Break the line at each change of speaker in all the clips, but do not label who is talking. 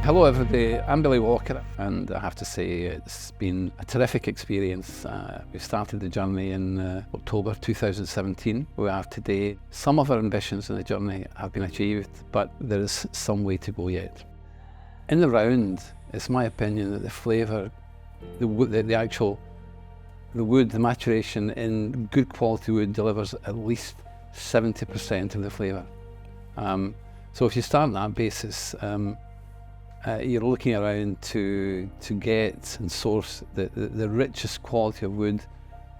Hello everybody, I'm Billy Walker, and I have to say it's been a terrific experience. We started the journey in October 2017. We are today. Some of our ambitions in the journey have been achieved, but there is some way to go yet. In the round, it's my opinion that the flavour, the wood, the maturation in good quality wood delivers at least 70% of the flavour. So if you start on that basis, you're looking around to get and source the richest quality of wood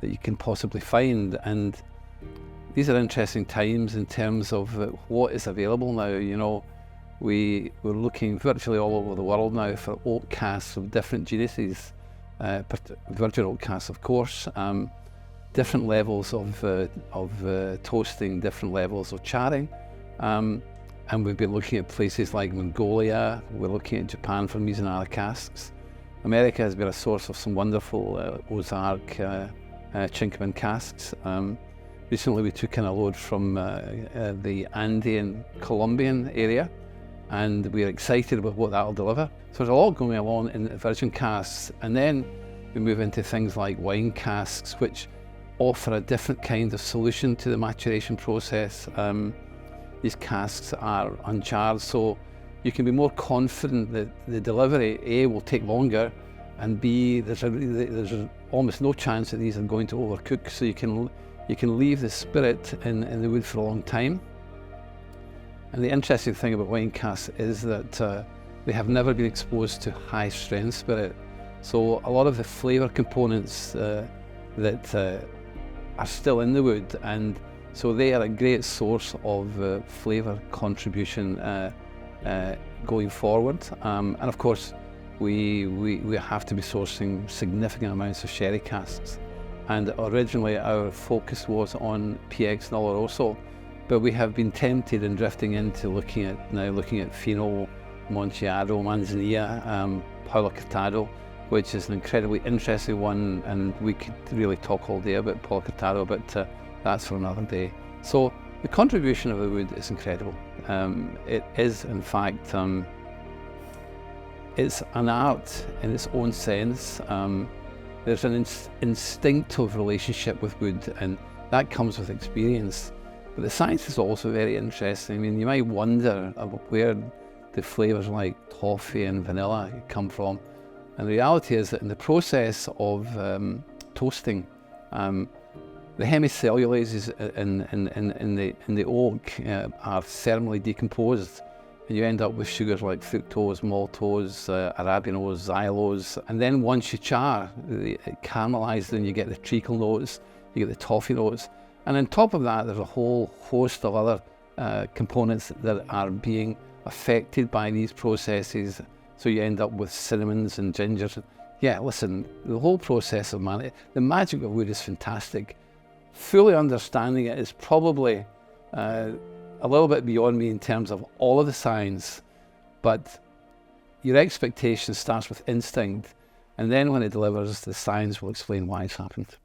that you can possibly find. And these are interesting times in terms of what is available now. You know, we're looking virtually all over the world now for oak casks of different genuses, virgin oak casks of course, different levels of toasting, different levels of charring. And we've been looking at places like Mongolia. We're looking at Japan for Mizunara casks. America has been a source of some wonderful Ozark Chinquapin casks. Recently we took in a load from the Andean Colombian area, and we're excited about what that will deliver. So there's a lot going on in virgin casks, and then we move into things like wine casks, which offer a different kind of solution to the maturation process. These casks are uncharred, so you can be more confident that the delivery, A, will take longer, and B, there's almost no chance that these are going to overcook, so you can leave the spirit in the wood for a long time. And the interesting thing about wine casks is that they have never been exposed to high strength spirit, so a lot of the flavour components that are still in the wood, and so they are a great source of flavour contribution going forward. And of course, we have to be sourcing significant amounts of sherry casks. And originally our focus was on PX Oloroso, but we have been tempted and drifting into looking at Fino, Amontillado, Manzanilla, Paula Cortado, which is an incredibly interesting one, and we could really talk all day about Paula Cortado, but that's for another day. So the contribution of the wood is incredible. It is, in fact, it's an art in its own sense. There's an instinctive relationship with wood, and that comes with experience. But the science is also very interesting. I mean, you might wonder about where the flavours like toffee and vanilla come from. And the reality is that in the process of toasting, the hemicellulases in the oak are thermally decomposed, and you end up with sugars like fructose, maltose, arabinose, xylose. And then once you char, it caramelizes, and you get the treacle notes, you get the toffee notes. And on top of that, there's a whole host of other components that are being affected by these processes. So you end up with cinnamons and gingers. Yeah, listen, the whole process of the magic of wood is fantastic. Fully understanding it is probably a little bit beyond me in terms of all of the science, but your expectation starts with instinct, and then when it delivers, the science will explain why it's happened.